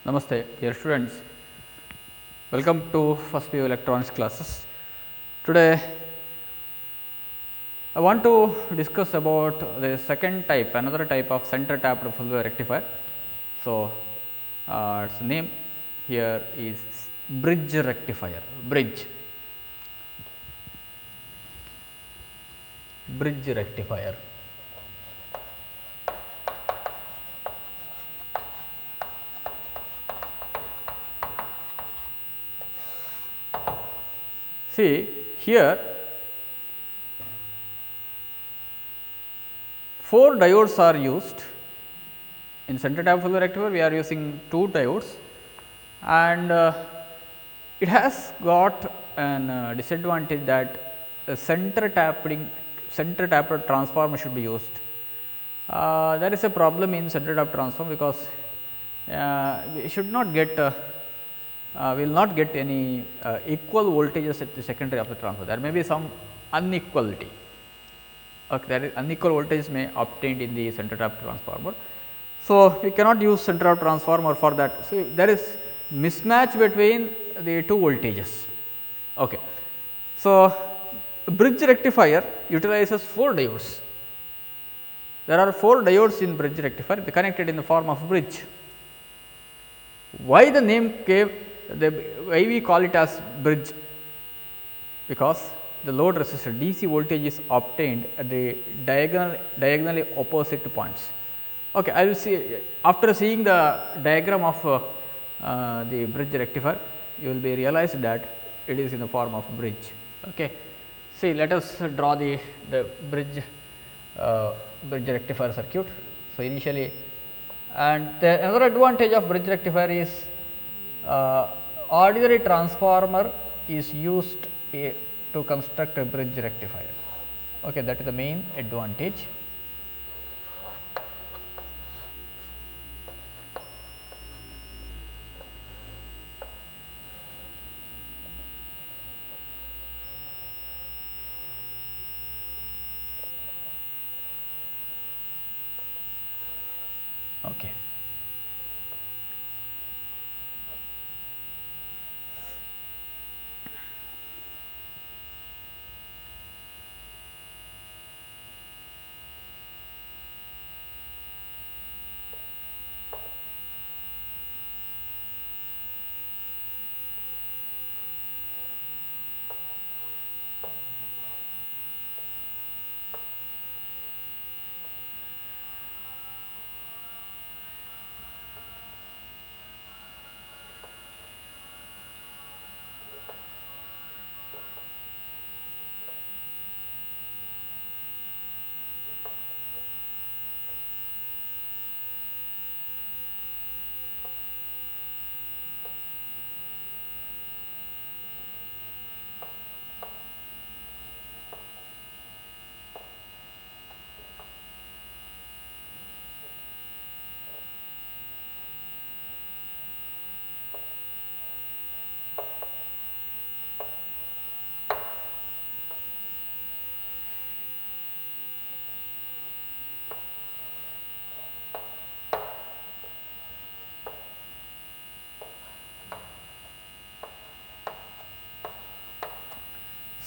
Namaste, dear students. Welcome to first PU electronics classes. Today, I want to discuss about the second type, another type of center tapped full wave rectifier. So, its name here is bridge rectifier. Bridge rectifier. See here 4 diodes are used in center tap full wave rectifier. We are using 2 diodes and it has got an disadvantage that a center tapped transformer should be used. There is a problem in center tapped transformer because we should not get we will not get any equal voltages at the secondary of the transformer. There may be some unequality. Okay, there is unequal voltage may obtained in the center tap transformer. So, we cannot use center tap transformer for that. So, there is mismatch between the 2 voltages. Okay. So, bridge rectifier utilizes 4 diodes. There are 4 diodes in bridge rectifier, they connected in the form of bridge. Why the name came? Why we call it as bridge? Because the load resistor DC voltage is obtained at the diagonally opposite points. Okay, I will see after seeing the diagram of the bridge rectifier, you will be realized that it is in the form of bridge. Okay, see, let us draw the bridge rectifier circuit. So, initially, and another advantage of bridge rectifier is ordinary transformer is used to construct a bridge rectifier. Okay, that is the main advantage. Okay.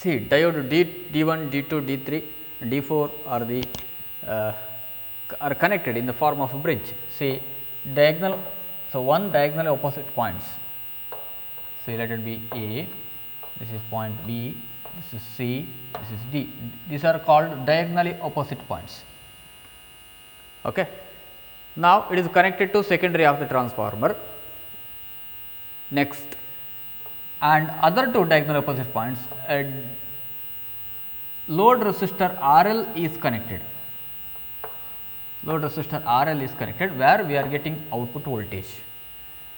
See, diode D1, D2, D3 and D4 are the are connected in the form of a bridge. See, diagonal, so one diagonally opposite points. See, let it be A, this is point B, this is C, this is D. These are called diagonally opposite points. Okay. Now, it is connected to secondary of the transformer. Next, and other 2 diagonal opposite points, load resistor RL is connected. Load resistor RL is connected where we are getting output voltage.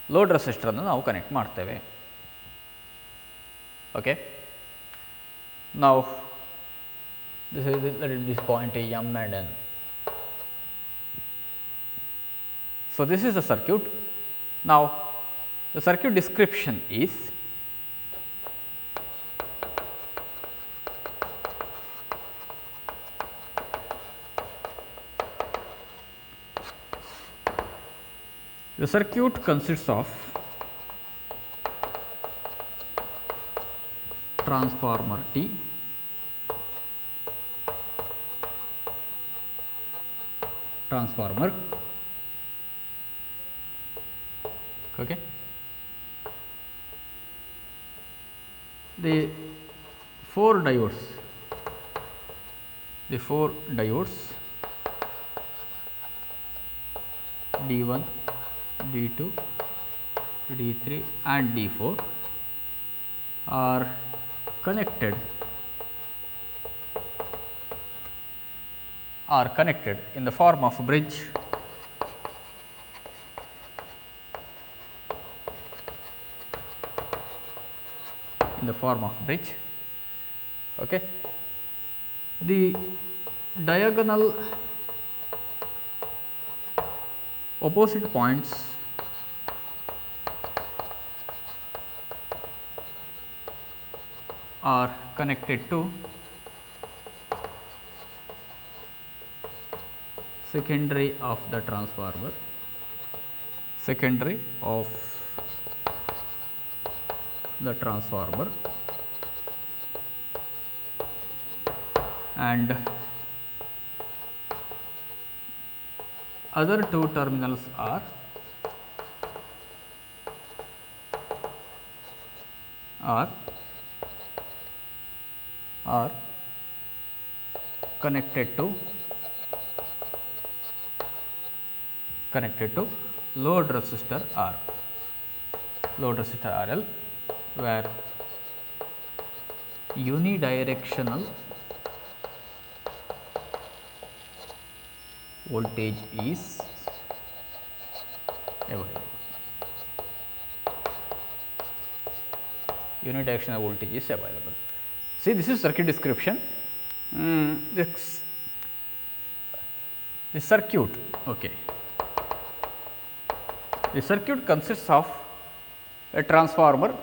Load resistor annu ನಾವು connect ಮಾಡ್ತೇವೆ. Okay. Now, this is let it be point M and N. So, this is the circuit. Now, the circuit description is The circuit consists of transformer T, transformer, okay. The four diodes D1, D2, D3 and D4 are connected in the form of a bridge okay. The diagonal opposite points are connected to secondary of the transformer, and other two terminals are connected to load resistor R, RL, where unidirectional voltage is available. See, this is circuit description. This circuit, okay. The circuit consists of a transformer,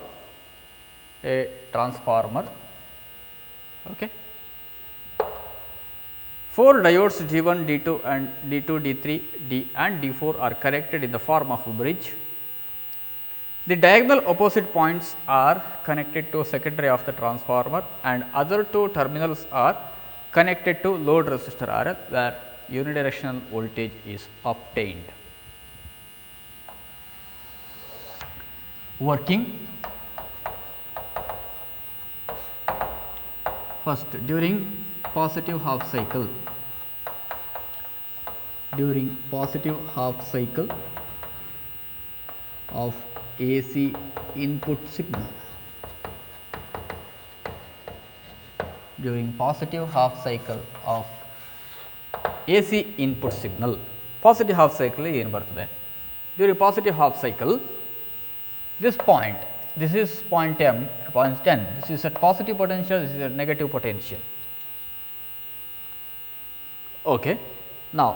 okay. 4 diodes D1, D2 and D2, D3, D and D4 are connected in the form of a bridge. The diagonal opposite points are connected to secondary of the transformer and other two terminals are connected to load resistor RL, where unidirectional voltage is obtained. Working. First, during positive half cycle of AC input signal, positive half cycle ಏನು ಬರ್ತದೆ? During positive half cycle, this point, this is point M, point 10, this is at positive potential, this is at negative potential. Okay. Now,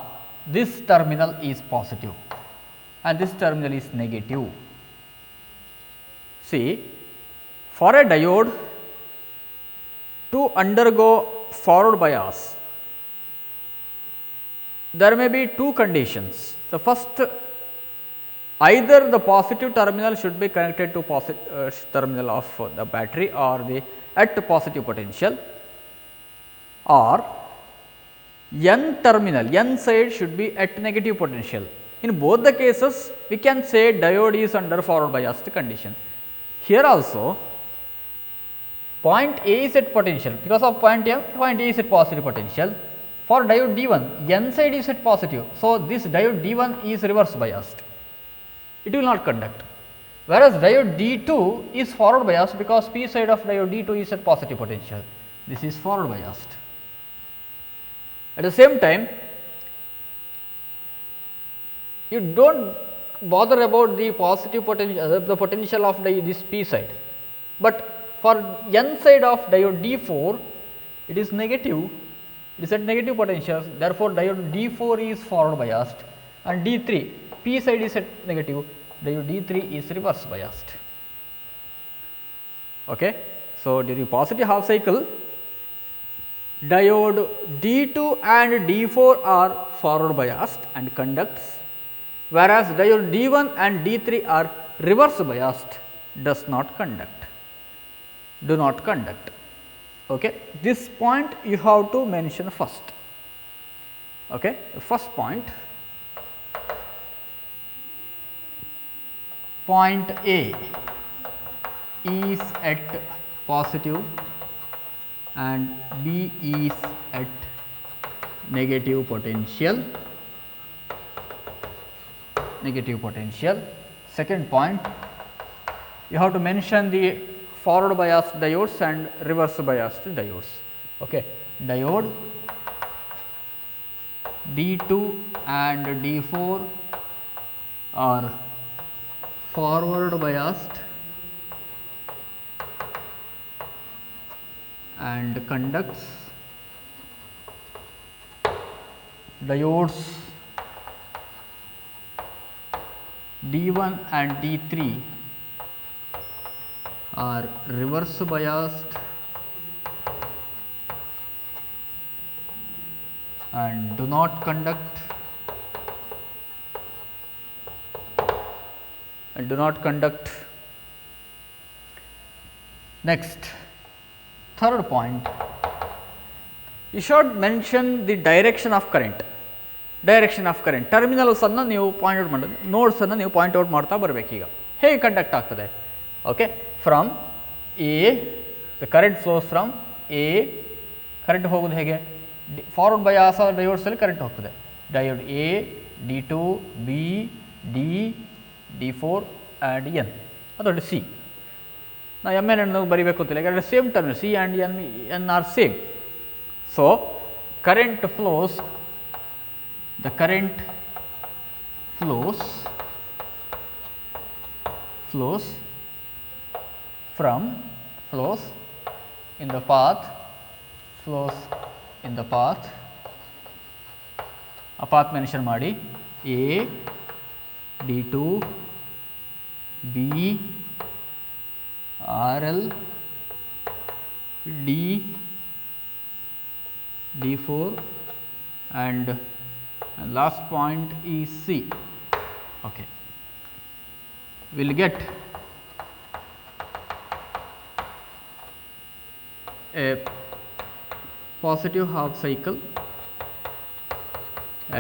this terminal is positive and this terminal is negative. See, for a diode to undergo forward bias, there may be two conditions. The first, either the positive terminal should be connected to positive terminal of the battery or the at positive potential, or N terminal, N side should be at negative potential. In both the cases, we can say diode is under forward biased condition. Here also, point A is at potential, because of point M, point A is at positive potential. For diode D1, N side is at positive. So, this diode D1 is reverse biased, it will not conduct. Whereas, diode D2 is forward biased, because P side of diode D2 is at positive potential. This is forward biased. At the same time, you do not bother about the positive potential, the potential of this P side, but for N side of diode D4, it is negative, it is at negative potential. Therefore, diode D4 is forward biased, and D3, P side is at negative, diode D3 is reverse biased. Okay. So, during positive half cycle, diode D2 and D4 are forward biased and conducts. whereas diode D1 and D3 are reverse biased, does not conduct, do not conduct. Okay. This point you have to mention first. Okay. First point, point A is at positive and B is at negative potential. Second point, you have to mention the forward biased diodes and reverse biased diodes. Okay. Diode D2 and D4 are forward biased and conducts. Diodes D1 and D3 are reverse biased and do not conduct, Next, third point, you should mention the direction of current. Terminals ಅನ್ನು ನೀವು point out ಮಾಡಿ, notes ಅನ್ನು ನೀವು point out ಮಾಡ್ತಾ ಬರಬೇಕು. ಈಗ ಹೇಗೆ conduct ಆಗ್ತದೆ? Okay, from A the current flows from A. Current ಹೋಗೋದು ಹೇಗೆ? ಫಾರ್ವರ್ಡ್ ಬಯಾಸ್ ಡಯೋಡ್ಸಲ್ಲಿ ಕರೆಂಟ್ ಹೋಗ್ತದೆ. Diode A, D2, B, D, D4 and N, ಅದೊಂದು ಸಿ. ನಾವು ಎಮ್ ಎನ್ ಬರೀಬೇಕು ಅಂತಿಲ್ಲ, ಯಾಕಂದರೆ same terminal C and N are same. So current flows, the current flows in the path, a path mention ಮಾಡಿ, A, D2, B, RL, D, D4 and last point is C. Okay. We will get a positive half cycle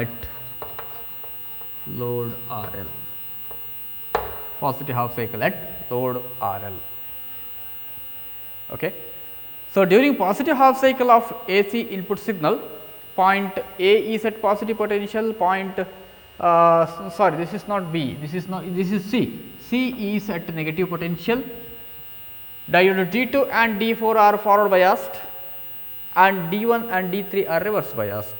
at load RL. Okay. So during positive half cycle of AC input signal, point A is at positive potential, this is not B, this is C. C is at negative potential. Diode D2 and D4 are forward biased and D1 and D3 are reverse biased.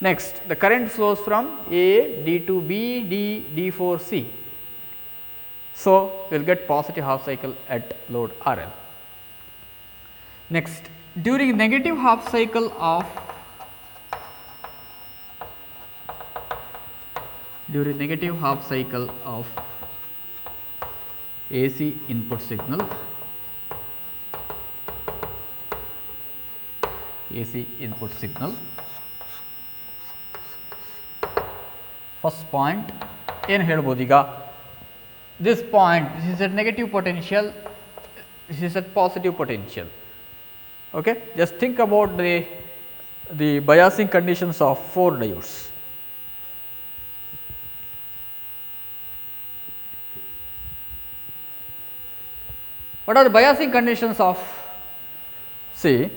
Next, the current flows from A, D2, B, D, D4, C. So we will get positive half cycle at load RL. Next, during negative half cycle of AC input signal, first point ಏನು ಹೇಳ್ಬೋದು ಈಗ? this point, this is at negative potential, this is at positive potential. Okay, just think about the biasing conditions of 4 diodes. What are the biasing conditions of, say,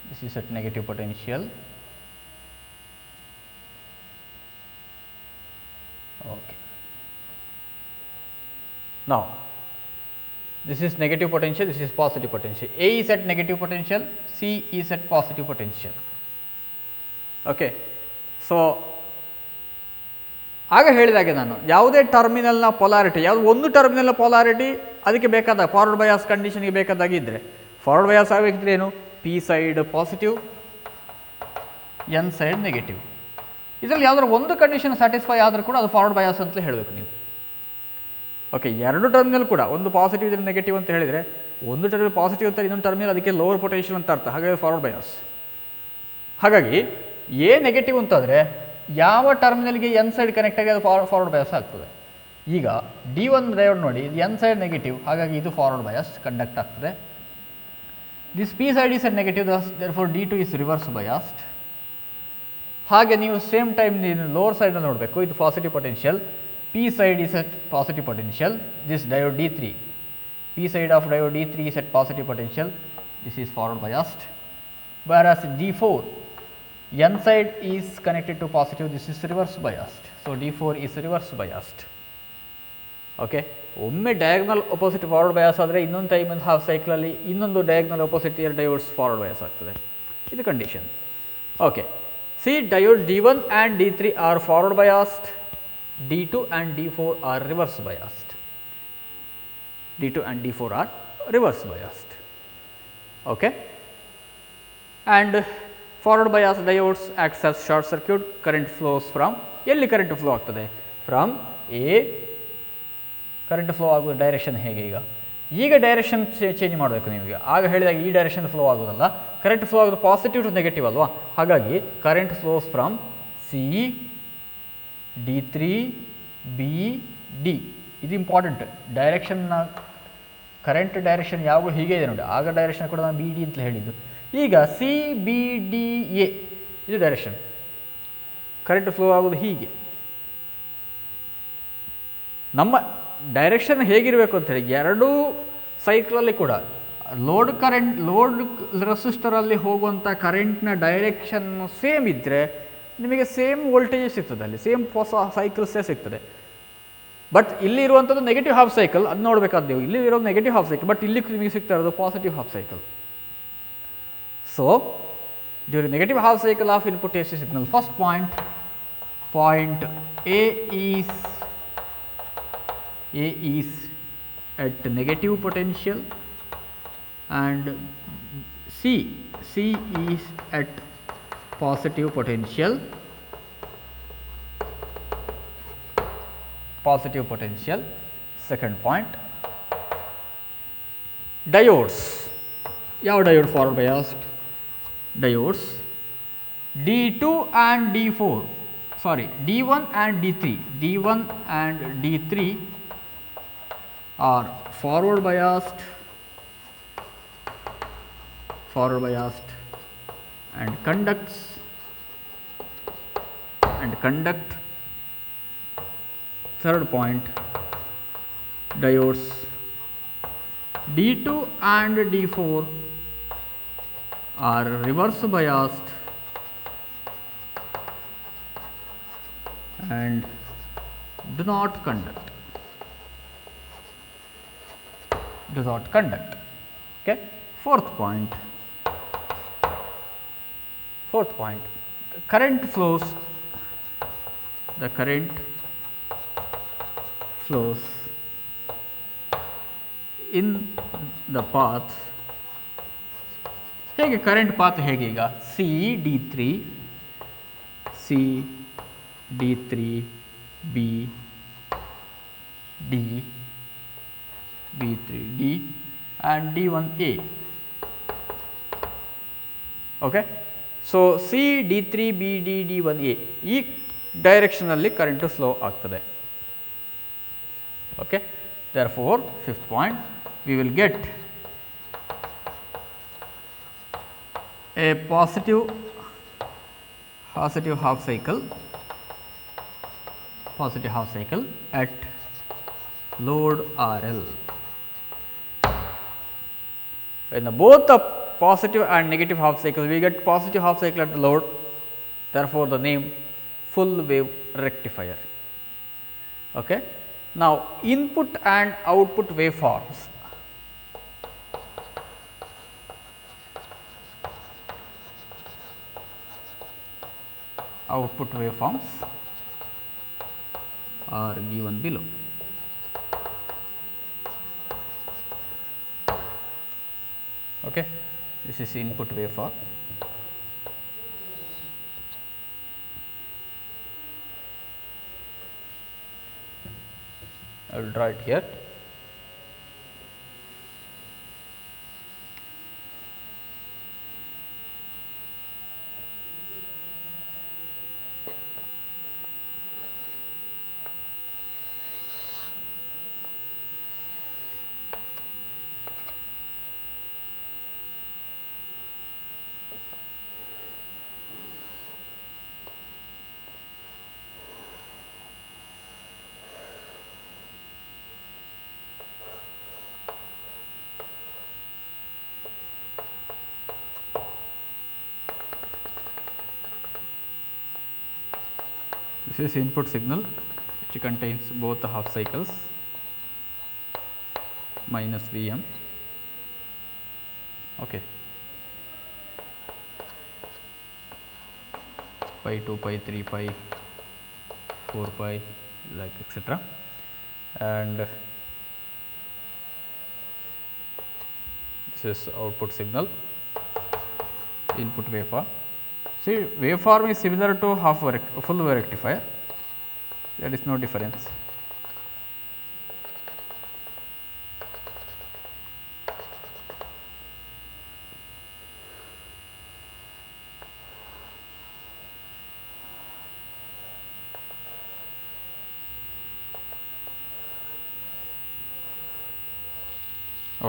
this is at negative potential, okay. Now this is negative potential, this is positive potential. A is at negative potential, C is at positive potential. Okay. So ಆಗ ಹೇಳಿದಾಗೆ ನಾನು ಯಾವುದೇ ಟರ್ಮಿನಲ್ನ polarity, ಯಾವುದು ಒಂದು ಟರ್ಮಿನಲ್ನ polarity ಅದಕ್ಕೆ ಬೇಕಾದ forward bias ಕಂಡೀಷನ್ಗೆ ಬೇಕಾದಾಗಿದ್ದರೆ, forward bias ಆಗಬೇಕಿದ್ರೆ ಏನು? P side positive, N side negative. ಇದರಲ್ಲಿ ಯಾವುದಾದ್ರು ಒಂದು ಕಂಡೀಷನ್ ಸ್ಯಾಟಿಸ್ಫೈ ಆದರೂ ಕೂಡ ಅದು ಫಾರ್ವರ್ಡ್ ಬಯಾಸ್ ಅಂತ ಹೇಳಬೇಕು ನೀವು. ಓಕೆ, ಎರಡು ಟರ್ಮಿನಲ್ ಕೂಡ ಒಂದು ಪಾಸಿಟಿವ್ ಇದ್ರೆ ನೆಗೆಟಿವ್ ಅಂತ ಹೇಳಿದರೆ, ಒಂದು ಟರ್ಮಿನಲ್ ಪಾಸಿಟಿವ್ ಅಂತ ಇನ್ನೊಂದು ಟರ್ಮಿನಲ್ ಅದಕ್ಕೆ ಲೋವರ್ ಪೊಟೆನ್ಷಿಯಲ್ ಅಂತ ಅರ್ಥ, ಹಾಗಾಗಿ ಫಾರ್ವರ್ಡ್ ಬಯಾಸ್. ಹಾಗಾಗಿ ಎ ನೆಗೆಟಿವ್ ಅಂತಂದರೆ ಯಾವ ಟರ್ಮಿನಲ್ಗೆ ಎನ್ ಸೈಡ್ ಕನೆಕ್ಟ್ ಆಗಿ ಅದು ಫಾರ್ವರ್ಡ್ ಬಯಾಸ್ ಆಗ್ತದೆ. ಈಗ D1 ಡಯೋಡ್ ನೋಡಿ, ಇದು ಎನ್ ಸೈಡ್ ನೆಗೆಟಿವ್, ಹಾಗಾಗಿ ಇದು ಫಾರ್ವರ್ಡ್ ಬಯಾಸ್ ಕಂಡಕ್ಟ್ ಆಗ್ತದೆ. This P side is a negative, therefore D2 is reverse biased. ಹಾಗೆ ನೀವು ಸೇಮ್ ಟೈಮ್ ನೀವು ಲೋವರ್ ಸೈಡಲ್ಲಿ ನೋಡಬೇಕು, ಇದು positive potential, P side is at positive potential, this diode D3, P side of diode D3 is at positive potential, this is forward biased, whereas D4 N side is connected to positive, this is reverse biased. So, D4 is reverse biased. Okay. ಒಮ್ಮೆ diagonal opposite forward bias ಆದರೆ ಇನ್ನೊಂದು time ಒಂದು half ಸೈಕಲಲ್ಲಿ ಇನ್ನೊಂದು diagonal opposite ಇಯರ್ diodes forward bias ಆಗ್ತದೆ. ಇದು condition. Okay. See diode D1 and D3 are forward biased, D2 and D4 are reverse biased. D2 and D4 are reverse biased. Okay. And forward bias diodes acts as short circuit, current flows from ಎಲ್ಲಿ current flow ಆಗ್ತದೆ, from A current flow ಆಗುವ direction ಹೇಗೆ, ಈಗ direction change ಮಾಡಬೇಕು ನೀವು. ಆಗ ಹೇಳಿದಾಗ ಈ ಡೈರೆಕ್ಷನ್ ಫ್ಲೋ ಆಗೋದಲ್ಲ, ಕರೆಂಟ್ ಫ್ಲೋ ಆಗೋದು ಪಾಸಿಟಿವ್ ಟು ನೆಗೆಟಿವ್ ಅಲ್ವಾ, ಹಾಗಾಗಿ current flows from C D3 B D. ಇದು ಇಂಪಾರ್ಟೆಂಟ್. ಡೈರೆಕ್ಷನ್ನ ಕರೆಂಟ್ ಡೈರೆಕ್ಷನ್ ಯಾವಾಗಲೂ ಹೀಗೆ ಇದೆ ನೋಡಿ, ಆಗ ಡೈರೆಕ್ಷನ್ ಕೂಡ ನಾನು BD ಅಂತ ಹೇಳಿದ್ದು. ಈಗ CBDA ಇದು ಡೈರೆಕ್ಷನ್, ಕರೆಂಟ್ ಫ್ಲೋ ಆಗೋದು ಹೀಗೆ. ನಮ್ಮ ಡೈರೆಕ್ಷನ್ ಹೇಗಿರಬೇಕು ಅಂತೇಳಿ ಎರಡೂ ಸೈಕಲಲ್ಲಿ ಕೂಡ ಲೋಡ್ ಕರೆಂಟ್, ಲೋಡ್ ರೆಸಿಸ್ಟರಲ್ಲಿ ಹೋಗುವಂಥ ಕರೆಂಟ್ನ ಡೈರೆಕ್ಷನ್ ಸೇಮ್ ಇದ್ದರೆ ನಿಮಗೆ ಸೇಮ್ ವೋಲ್ಟೇಜ್ ಸಿಗ್ತದೆ, ಅಲ್ಲಿ ಸೇಮ್ ಹೊಸ ಸೈಕಲ್ಸೇ ಸಿಗ್ತದೆ. ಬಟ್ ಇಲ್ಲಿ ಇರುವಂಥದ್ದು ನೆಗೆಟಿವ್ ಹಾಫ್ ಸೈಕಲ್, ಅದು ನೋಡಬೇಕಾದ ನೀವು. ಇಲ್ಲಿ ಇರೋದು ನೆಗೆಟಿವ್ ಹಾಫ್ ಸೈಕಲ್, ಬಟ್ ಇಲ್ಲಿ ನಿಮಗೆ ಸಿಗ್ತಾ ಇರೋದು positive half cycle. So during negative half cycle of input AC signal, first point A is at negative potential and C is at positive potential. Second point, diodes. ಯಾವ diode forward biased? Diodes D2 and D4, sorry D1 and D3 are forward biased and conduct. Third point, diodes D2 and D4 are reverse biased and do not conduct. Okay. Fourth point, the current flows in the path. ಹೇಗೆ current path ಹೇಗೆ, ಈಗ C D3 B D B3 D and D1 A. Okay. So C D3 B D D1 A ಈ ಡೈರೆಕ್ಷನಲ್ಲಿ current flow ಆಗ್ತದೆ. Okay. therefore fifth point, we will get a positive half cycle at load RL. When both the positive and negative half cycles, we get positive half cycle at the load, therefore the name full wave rectifier. Okay. Now input and output waveforms. Are given below. Okay. This is input waveform. I will draw it here. This is input signal which contains both the half cycles minus Vm. Okay. Pi, 2 pi, 3 pi, 4 pi, like etc. And this is output signal, input waveform. See, waveform is similar to full wave rectifier, there is no difference.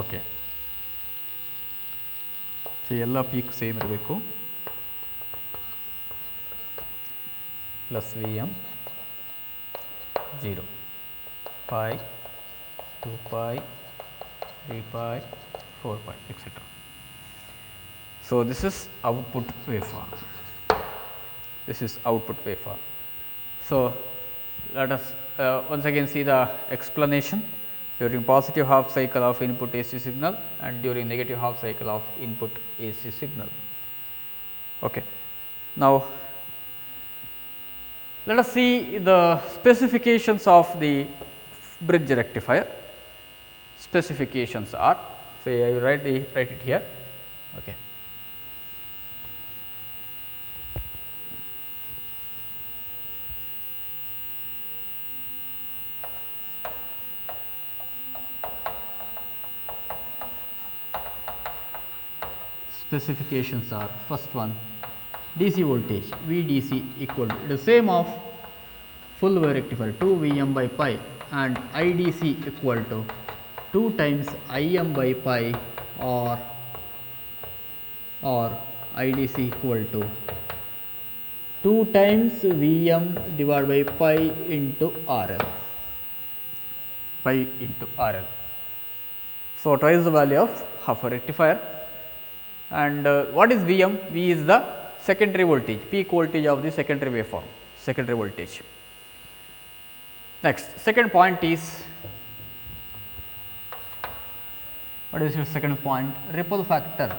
Okay. So, ಎಲ್ಲ peak same ಇರಬೇಕು plus Vm 0 pi 2 pi 3 pi 4 pi etc. So, this is output waveform. This is output waveform. So, let us once again see the explanation. During positive half cycle of input AC signal and during negative half cycle of input AC signal. Okay. Now, let us see the specifications of the bridge rectifier. Specifications are, so I will write it here. Okay. Specifications are, first one, DC voltage VDC equal to the same of full wave rectifier 2 Vm by pi and IDC equal to 2 times Im by pi or IDC equal to 2 times Vm divided by pi into RL. Pi into RL. So, twice the value of half wave rectifier. And what is Vm? V is the secondary voltage, peak voltage of the secondary waveform, secondary voltage. Next, second point is, what is your second point? Ripple factor.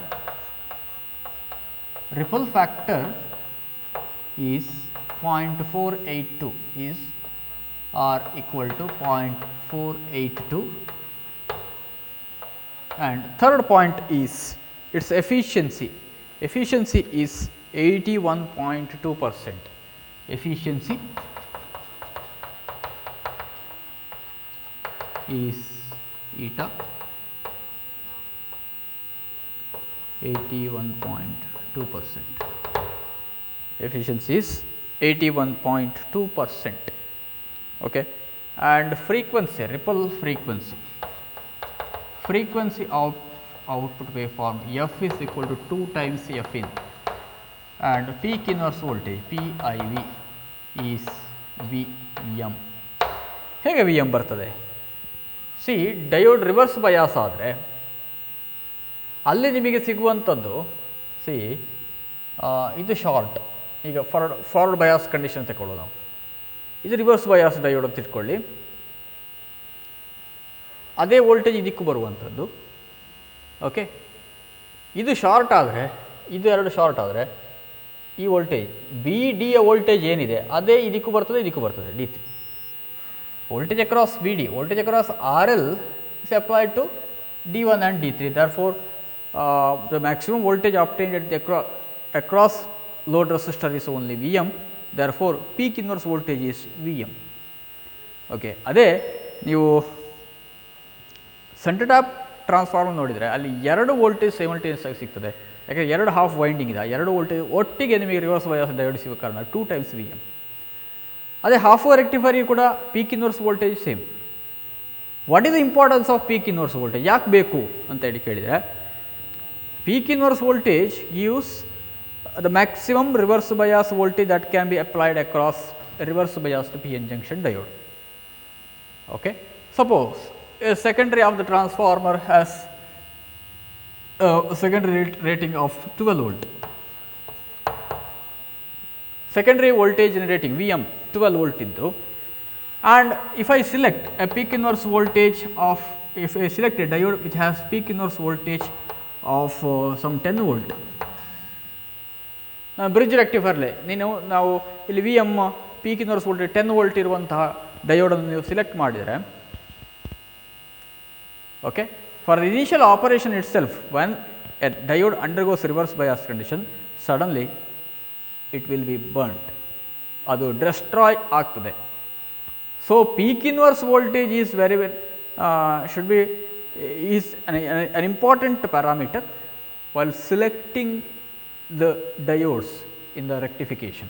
Ripple factor is 0.482 is or equal to 0.482. And third point is its efficiency. Efficiency is 81.2%. Efficiency is eta 81.2%. Efficiency is 81.2%. Okay. And frequency, ripple frequency. Frequency of output waveform f is equal to 2 times f in, and peak inverse voltage PIV is Vm. ಹೇಗೆ Vm ಬರ್ತದೆ? C diode reverse bias ಆದರೆ ಅಲ್ಲಿ ನಿಮಗೆ ಸಿಗುವಂಥದ್ದು C ಇದು short, ಈಗ forward bias condition ತಗೊಳ್ಳೋದು ನಾವು, ಇದು ರಿವರ್ಸ್ ಬಯಾಸ್ ಡಯೋಡ್ ಅಂತ ಇಟ್ಕೊಳ್ಳಿ, ಅದೇ ವೋಲ್ಟೇಜ್ ಇದಕ್ಕೂ ಬರುವಂಥದ್ದು. ಓಕೆ, ಇದು ಶಾರ್ಟ್ ಆದರೆ, ಇದು ಎರಡು ಶಾರ್ಟ್ ಆದರೆ ಈ ವೋಲ್ಟೇಜ್ ಬಿ ಡಿಯ ವೋಲ್ಟೇಜ್ ಏನಿದೆ ಅದೇ ಇದಕ್ಕೂ ಬರ್ತದೆ, ಇದಕ್ಕೂ ಬರ್ತದೆ. ಡಿ3 voltage across B D, voltage across R L is applied to D1 and D3. Therefore, the maximum voltage obtained at the across load resistor is only Vm. Therefore, peak inverse voltage is Vm. Okay. ಅದೇ ನೀವು centre tap transformer ನೋಡಿದರೆ ಅಲ್ಲಿ ಎರಡು voltage simultaneous ಆಗಿ ಸಿಗ್ತದೆ. ಯಾಕೆಂದರೆ ಎರಡು half winding ಇದೆ, ಎರಡು ವೋಲ್ಟೇಜ್ ಒಟ್ಟಿಗೆ ನಿಮಗೆ ರಿವರ್ಸ್ ಬಯಾಸ್ ಡಯೋಡ್ ಸಿಗೋ ಕಾರಣ 2 times Vm. ಅದೇ ಹಾಫ್ ವೇವ್ ರೆಕ್ಟಿಫೈಯರ್ ಕೂಡ peak inverse voltage same. What is the importance off peak inverse voltage, ಯಾಕೆ ಬೇಕು ಅಂತ ಹೇಳಿ ಕೇಳಿದರೆ, peak inverse voltage gives the maximum reverse bias voltage that can be applied across a reverse bias to PN junction diode. Okay. Suppose a secondary of the transformer has a secondary rating of 12 volt. Secondary voltage rating Vm 12 volt iddu, and if I select a peak inverse voltage of, if I select a diode which has peak inverse voltage of some 10 volt, bridge ರೆಕ್ಟಿಫೈರ್ಲೆ ನಾವು ಇಲ್ಲಿ V M peak inverse voltage 10 volt ಇರುವಂತಹ ಡಯೋಡನ್ನು ನೀವು select ಮಾಡಿದರೆ, okay, for the initial operation itself when a diode undergoes reverse bias condition suddenly it will be burnt, ಅದು destroy ಆಗ್ತದೆ. So peak inverse voltage is very should be is an important parameter while selecting the diodes in the rectification.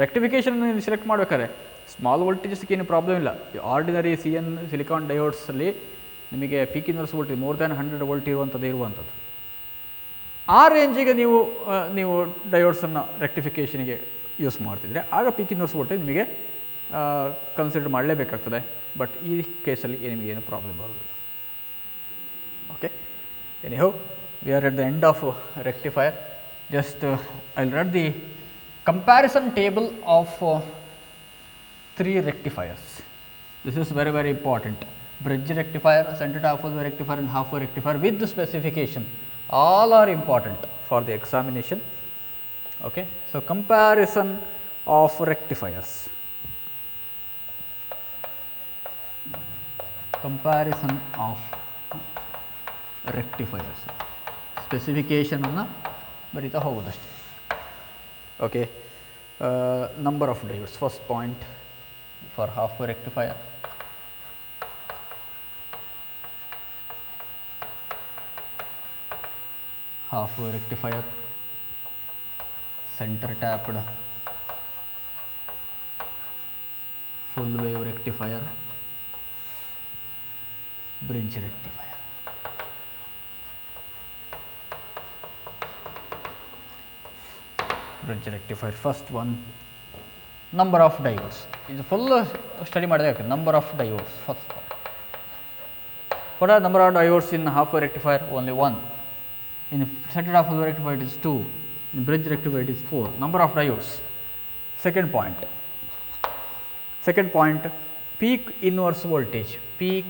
Rectification ನೀವು select ಮಾಡಬೇಕಾದ್ರೆ small ವೋಲ್ಟೇಜಸ್ಗೆ ಏನು problem ಇಲ್ಲ. Ordinary C N silicon ಡಯೋಡ್ಸಲ್ಲಿ ನಿಮಗೆ peak inverse voltage more than 100 volt ಇರುವಂಥದ್ದು. ಆ ರೇಂಜಿಗೆ ನೀವು ಡಯೋಡ್ಸನ್ನು ರೆಕ್ಟಿಫಿಕೇಷನ್ಗೆ use ಮಾಡ್ತಿದ್ರೆ ಆಗ ಪೀಕ್ ಇನ್ವರ್ಸ್ ವೋಲ್ಟೇಜ್ ನಿಮಗೆ ಕನ್ಸಿಡರ್ ಮಾಡಲೇಬೇಕಾಗ್ತದೆ. ಬಟ್ ಈ ಕೇಸಲ್ಲಿ ನಿಮಗೆ ಏನು ಪ್ರಾಬ್ಲಮ್ ಬರೋದಿಲ್ಲ. Okay, anyhow we are at the end of rectifier. Just I will write the comparison table of 3 rectifiers. This is very, very important. Bridge rectifier, center tap full wave rectifier and half wave rectifier with the specification, all are important for the examination. Okay. So, comparison of rectifiers. Comparison of rectifiers. Specification ಅನ್ನು ಬರಿತಾ ಹೋಗೋದಷ್ಟೇ. Okay, number of diodes. First point for half wave rectifier, half wave rectifier, centre tapped full wave rectifier, bridge rectifier. Bridge rectifier, first one, number of diodes. This is full study ಮಾಡಿದಾಗ number of diodes. First one, what are number of diodes in half wave rectifier? Only 1. In center half wave rectifier it is 2. In bridge rectifier it is 4. Number of diodes. Second point, peak inverse voltage, peak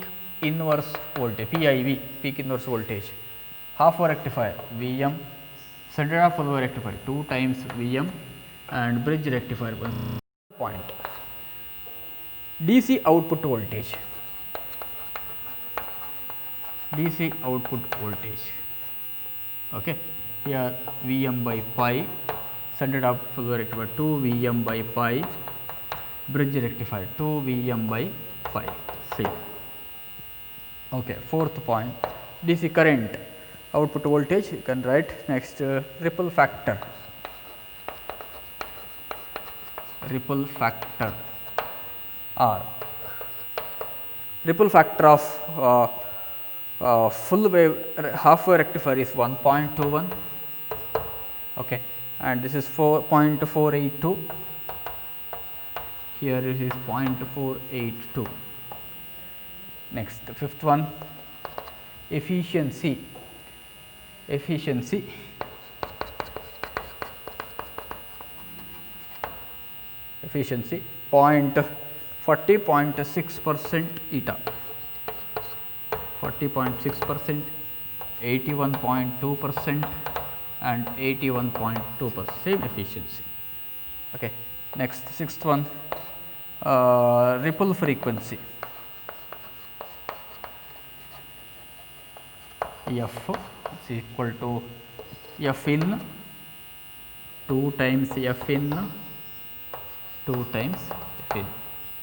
inverse voltage, PIV, peak inverse voltage. Half wave rectifier Vm, center half wave rectifier 2 times Vm, and bridge rectifier 1 point. DC output voltage, DC output voltage. Okay, here Vm by pi, center half wave rectifier 2 Vm by pi, bridge rectifier 2 Vm by pi. Same. Okay, fourth point, DC current output voltage. You can write next ripple factor. Ripple factor R. Ripple factor of full wave half wave rectifier is 1.21. Okay, and this is 4.482. Here it is 0.482. Next, fifth one, efficiency. Efficiency efficiency 40.6% eta, 40.6%, 81.2% and 81.2%, same efficiency. Okay, next sixth one, ripple frequency, F is equal to F in 2 times F in 2 times F in.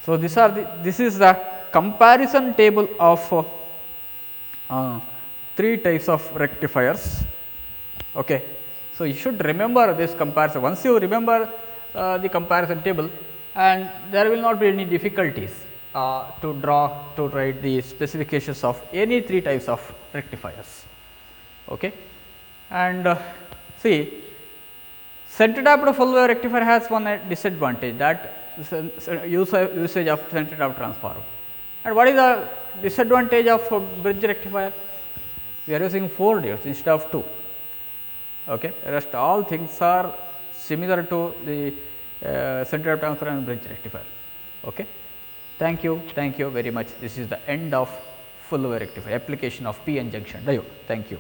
So, this is the comparison table of 3 types of rectifiers. Okay. So, you should remember this comparison. Once you remember the comparison table, and there will not be any difficulties to write the specifications of any 3 types of rectifiers. Okay. And see, center tapped full wave rectifier has one disadvantage, that usage of center tap transformer. And what is the disadvantage of bridge rectifier? We are using 4 diodes instead of 2. Okay. Rest all things are similar to the center of transfer and bridge rectifier. Okay. Thank you very much. This is the end of full wave rectifier, application of p-n junction diode. Thank you.